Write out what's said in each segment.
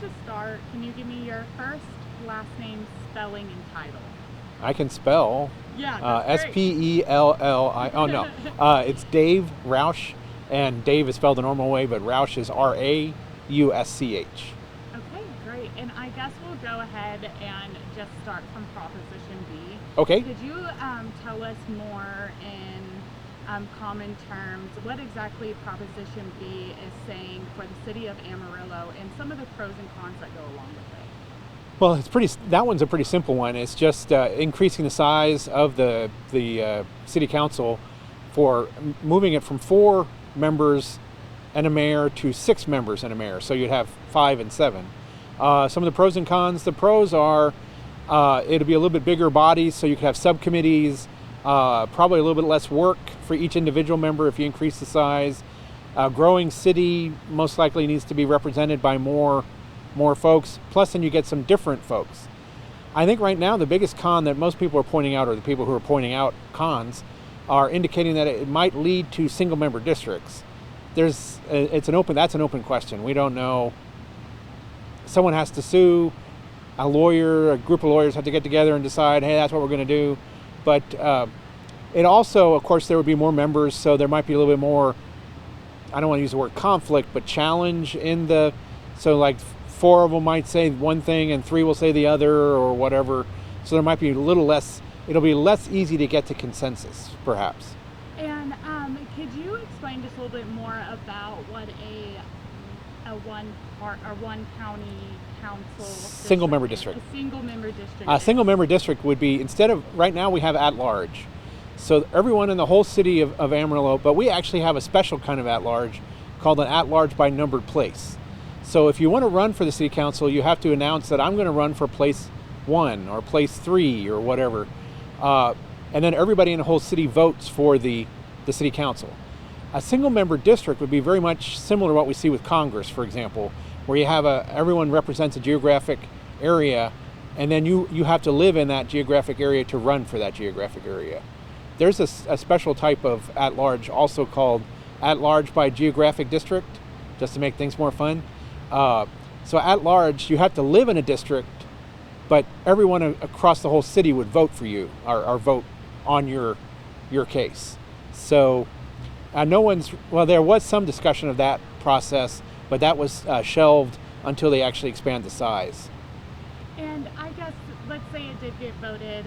To start, can you give me your first, last name, spelling, and title? I can spell. Yeah, that's great. Spelli. Oh no, it's Dave Rausch, and Dave is spelled the normal way, but Rausch is Rausch. Okay, great. And I guess we'll go ahead and just start from Proposition B. Okay. Could you tell us more in common terms what exactly Proposition B is saying for the City of Amarillo and some of the pros and cons that go along with it? Well, that one's a pretty simple one. It's just increasing the size of the city council for moving it from 4 members and a mayor to 6 members and a mayor. So you'd have 5 and 7. Some of the pros and cons. The pros are it'll be a little bit bigger bodies, so you could have subcommittees. Probably a little bit less work for each individual member if you increase the size. Growing city most likely needs to be represented by more folks. Plus, then you get some different folks. I think right now the biggest con that most people are pointing out, or the people who are pointing out cons, are indicating that it might lead to single-member districts. That's an open question. We don't know. Someone has to sue. A group of lawyers have to get together and decide, hey, that's what we're going to do. But it also, of course, there would be more members, so there might be a little bit more, I don't want to use the word conflict, but challenge so like 4 of them might say one thing and 3 will say the other or whatever. So there might be a little less, it'll be less easy to get to consensus, perhaps. And could you explain just a little bit more about what a one county council single-member district. A single-member district. A single-member district would be, instead of, right now we have at-large. So everyone in the whole city of Amarillo, but we actually have a special kind of at-large called an at-large by numbered place. So if you want to run for the city council, you have to announce that I'm going to run for place 1 or place 3 or whatever. And then everybody in the whole city votes for the city council. A single-member district would be very much similar to what we see with Congress, for example, where you have everyone represents a geographic area, and then you have to live in that geographic area to run for that geographic area. There's a special type of at-large also called at-large by geographic district, just to make things more fun. So at-large, you have to live in a district, but everyone across the whole city would vote for you or vote on your case. So there was some discussion of that process, but that was shelved until they actually expand the size. And I guess, let's say it did get voted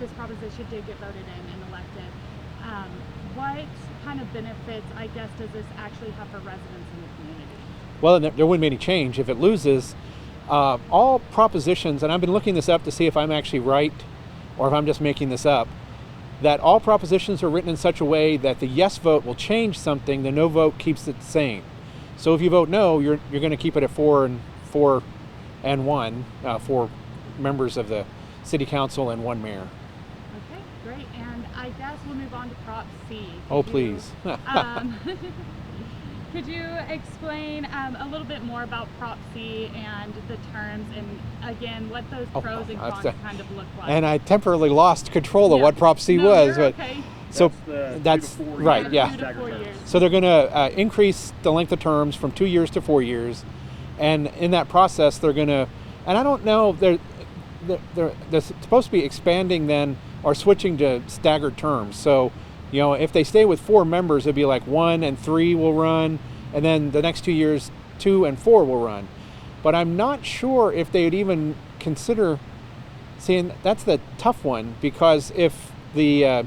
this proposition did get voted in and elected. What kind of benefits, I guess, does this actually have for residents in the community? Well, there wouldn't be any change. If it loses, all propositions, and I've been looking this up to see if I'm actually right or if I'm just making this up, that all propositions are written in such a way that the yes vote will change something, the no vote keeps it the same. So if you vote no, you're going to keep it at 4 and 1, 4 members of the city council and 1 mayor. Okay, great. And I guess we'll move on to Prop C. Please. Could you explain a little bit more about Prop C and the terms and, again, what those pros and cons kind of look like? And I temporarily lost control of what Prop C was. But okay. So that's right, yeah. 2 to 4 years. So they're going to increase the length of terms from 2 years to 4 years. And in that process, they're going to, and I don't know, they're supposed to be expanding then or switching to staggered terms. So, if they stay with 4 members, it'd be like 1 and 3 will run, and then the next 2 years, 2 and 4 will run. But I'm not sure if they would even consider, and that's the tough one, because if the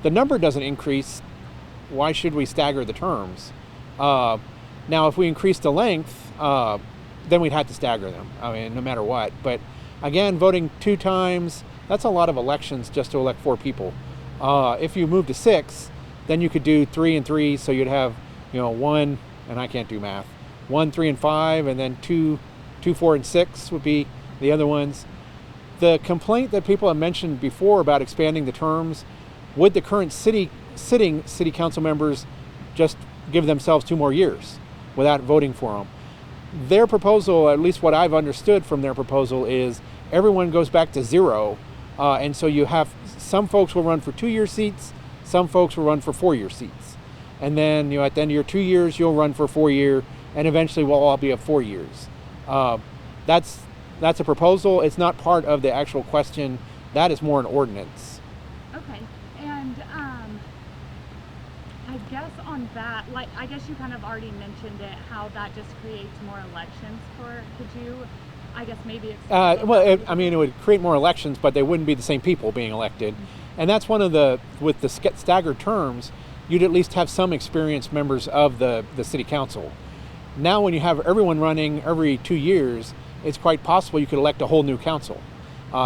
number doesn't increase, why should we stagger the terms? Now, if we increase the length, then we'd have to stagger them. I mean, no matter what. But again, voting 2 times, that's a lot of elections just to elect 4 people. If you move to 6, then you could do 3 and 3, so you'd have, 1, and I can't do math, 1, 3, and 5, and then 2, 4, and 6 would be the other ones. The complaint that people have mentioned before about expanding the terms, would the current sitting city council members just give themselves 2 more years without voting for them? Their proposal, at least what I've understood from their proposal, is everyone goes back to 0, and so you have some folks will run for 2-year seats, some folks will run for 4-year seats, and then at the end of your 2 years you'll run for 4-year, and eventually we'll all be at 4 years. That's a proposal. It's not part of the actual question. That is more an ordinance. Okay, and I guess on that, like, I guess you kind of already mentioned it, how that just creates more elections could you, I guess, maybe explain It would create more elections, but they wouldn't be the same people being elected. And that's one of with the staggered terms, you'd at least have some experienced members of the city council. Now when you have everyone running every 2 years, it's quite possible you could elect a whole new council.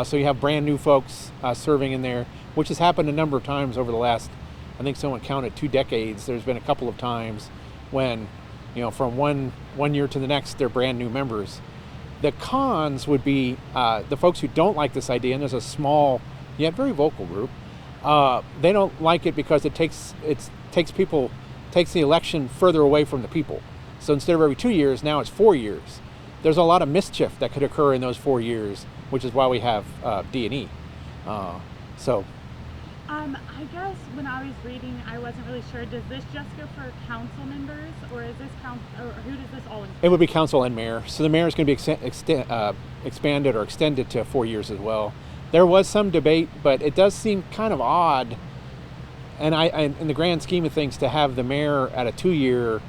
So you have brand new folks serving in there, which has happened a number of times over the last, I think someone counted 2 decades. There's been a couple of times when, from one year to the next, they're brand new members. The cons would be the folks who don't like this idea, and there's a small, yet very vocal group. They don't like it because it takes the election further away from the people. So instead of every 2 years, now it's 4 years. There's a lot of mischief that could occur in those 4 years, which is why we have D&E. I guess when I was reading, I wasn't really sure. Does this just go for council members, or is this or who does this all include? It would be council and mayor. So the mayor is going to be expanded or extended to 4 years as well. There was some debate, but it does seem kind of odd, and in the grand scheme of things, to have the mayor at a 2-year.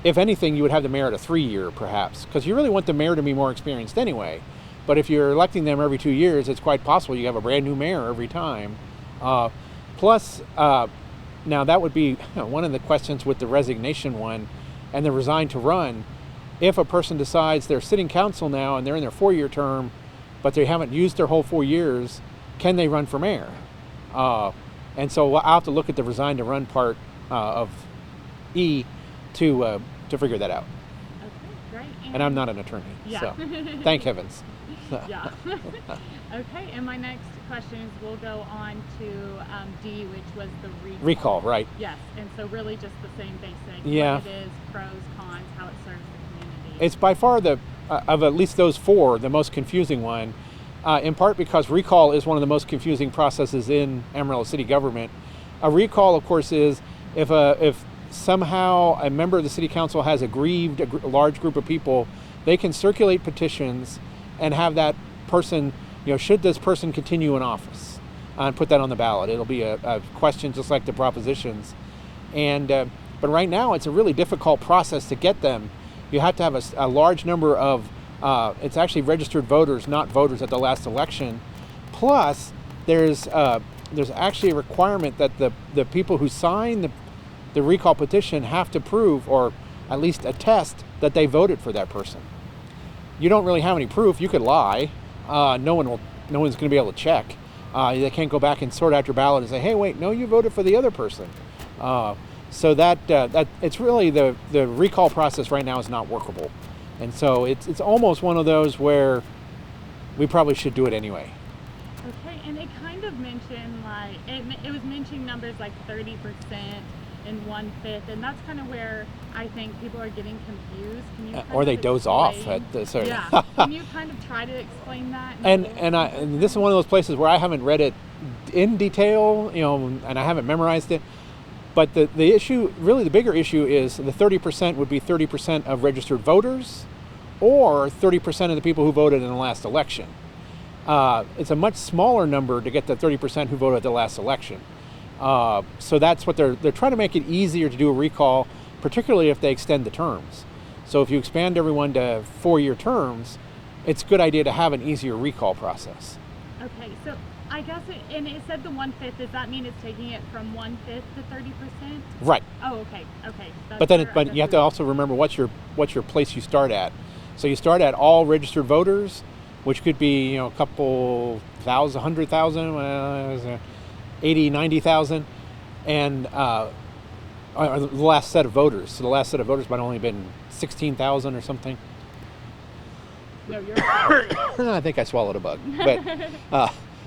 If anything, you would have the mayor at a 3-year, perhaps, because you really want the mayor to be more experienced anyway. But if you're electing them every 2 years, it's quite possible you have a brand new mayor every time. Plus, now that would be one of the questions with the resignation one and the resign to run. If a person decides they're sitting council now and they're in their 4-year term, but they haven't used their whole 4 years, can they run for mayor? And so I'll have to look at the resign to run part of E to figure that out. Okay, great. And I'm not an attorney, yeah. so thank heavens. Yeah. Okay, and my next questions will go on to D, which was the recall. Recall, right. Yes, and so really just the same basic. Yeah. What it is, pros, cons, how it serves the community. It's by far of at least those 4, the most confusing one, in part because recall is one of the most confusing processes in Amarillo city government. A recall, of course, is if somehow a member of the city council has aggrieved a large group of people, they can circulate petitions and have that person, should this person continue in office, and put that on the ballot. It'll be a question just like the propositions. And but right now it's a really difficult process to get them. You have to have a large number of, it's actually registered voters, not voters at the last election. Plus, there's actually a requirement that the people who sign the recall petition have to prove, or at least attest, that they voted for that person. You don't really have any proof. You could lie. No one's going to be able to check. They can't go back and sort out your ballot and say, hey, wait, no, you voted for the other person. So that it's really the recall process right now is not workable. And so it's almost one of those where we probably should do it anyway. Okay, and it kind of mentioned, like, it was mentioning numbers like 30% and 1/5, and that's kind of where I think people are getting confused. Can you or they doze off. Yeah. Can you kind of try to explain that? And this is one of those places where I haven't read it in detail, and I haven't memorized it. But the issue, really the bigger issue, is the 30% would be 30% of registered voters, or 30% of the people who voted in the last election. It's a much smaller number to get the 30% who voted at the last election. So that's what they're trying to make it easier to do a recall, particularly if they extend the terms. So if you expand everyone to 4-year terms, it's a good idea to have an easier recall process. Okay, so I guess it said the 1/5. Does that mean it's taking it from 1/5 to 30%? Right. Oh, okay. But you have to also remember what's your place you start at. So you start at all registered voters, which could be a couple thousand, 100,000. 80, 90,000, and the last set of voters. So the last set of voters might only been 16,000 or something. No, you're right. I think I swallowed a bug, but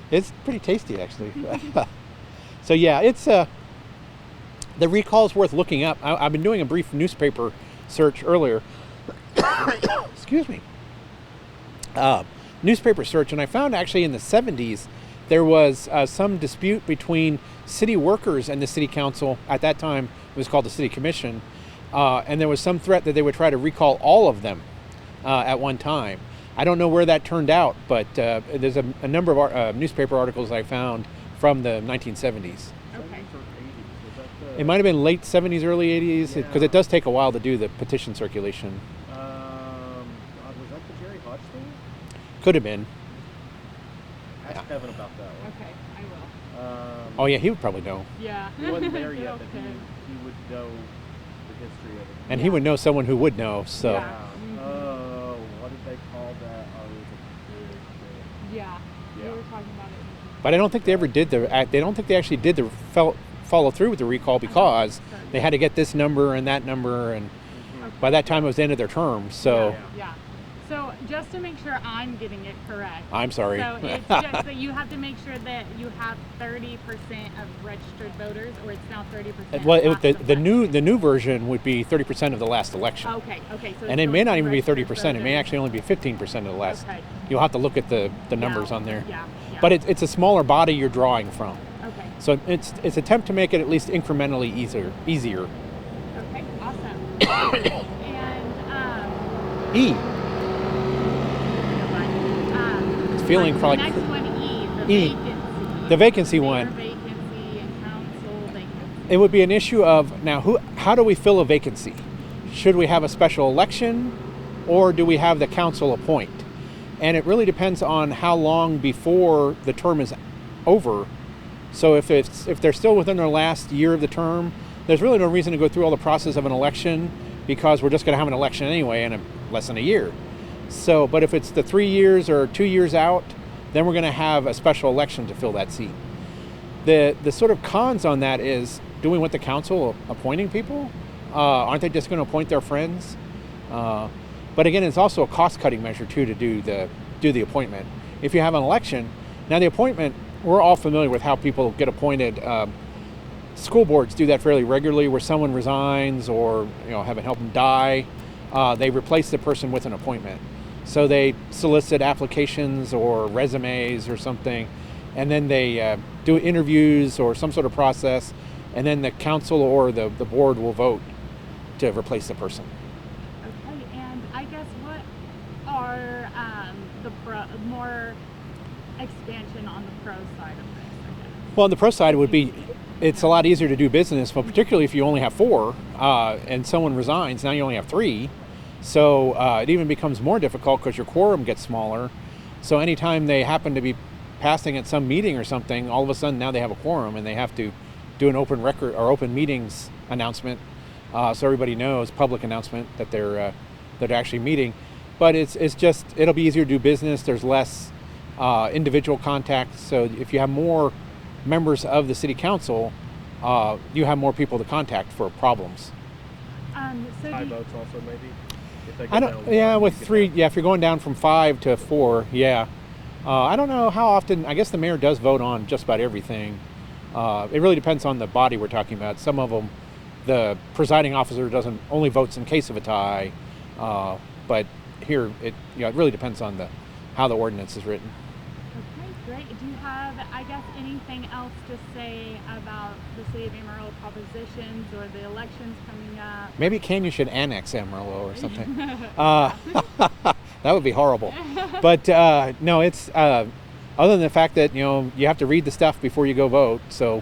it's pretty tasty actually. So yeah, it's the recall is worth looking up. I've been doing a brief newspaper search earlier. Excuse me. Newspaper search, and I found actually in the 70s. There was some dispute between city workers and the city council. At that time, it was called the city commission. And there was some threat that they would try to recall all of them at one time. I don't know where that turned out, but there's a number of newspaper articles I found from the 1970s. Okay. It might have been late 70s, early 80s, because it does take a while to do the petition circulation. Was that the Jerry Hodge thing? Could have been. Ask Kevin about that one. Okay, I will. Oh yeah, he would probably know. Yeah. He wasn't there yet, Okay. but he would know the history of it. And he would know someone who would know, so. Yeah. Oh, what did they call that? Oh, it was a big thing. Yeah. We Yeah. were talking about it. But I don't think they ever did they don't think they actually did the follow through with the recall because they had to get this number and that number, and by that time it was the end of their term. So Yeah. So just to make sure I'm getting it correct. I'm sorry. So it's just that you have to make sure that you have 30% of registered voters, or it's now 30%. Well, last the election. new version would be 30% of the last election. Okay. So And it's it may going not to even be registered 30%. It may voters. actually only be 15% of the last. Okay. You'll have to look at the numbers on there. Yeah. But it's a smaller body you're drawing from. Okay. So it's attempt to make it at least incrementally easier. Okay. Awesome. And E. It's feeling the like next one, the E. vacancy. The vacancy Mayor one. vacancy and council vacancy. It would be an issue of now how do we fill a vacancy? Should we have a special election or do we have the council appoint? And it really depends on how long before the term is over. So if they're still within their last year of the term, there's really no reason to go through all the process of an election because we're just going to have an election anyway in less than a year. So, but if it's the 3 years or 2 years out, then we're going to have a special election to fill that seat. The sort of cons on that is, do we want the council appointing people? Aren't they just going to appoint their friends? But again, it's also a cost-cutting measure too to do the appointment. If you have an election, now the appointment, we're all familiar with how people get appointed. School boards do that fairly regularly, where someone resigns or haven't helped them die. They replace the person with an appointment. So they solicit applications or resumes or something, and then they do interviews or some sort of process, and then the council or the board will vote to replace the person. Okay, and I guess what are more expansion on the pro side of this, I guess? Well, on the pro side would be, it's a lot easier to do business, but particularly if you only have 4 and someone resigns, now you only have 3. So it even becomes more difficult because your quorum gets smaller. So anytime they happen to be passing at some meeting or something, all of a sudden now they have a quorum and they have to do an open record or open meetings announcement, so everybody knows, public announcement that they're actually meeting. But it'll be easier to do business. There's less individual contact. So if you have more members of the city council, you have more people to contact for problems. High votes also maybe. If they go I down don't. one, Yeah, you with could 3. have- Yeah, if you're going down from 5 to 4, yeah. I don't know how often. I guess the mayor does vote on just about everything. It really depends on the body we're talking about. Some of them, the presiding officer only votes in case of a tie, but here it really depends on how the ordinance is written. Okay, great. Do you have, I guess, anything else to say about the City of Amarillo propositions or the elections coming up? Maybe Canyon should annex Amarillo or something. That would be horrible. But no, it's other than the fact that you have to read the stuff before you go vote. So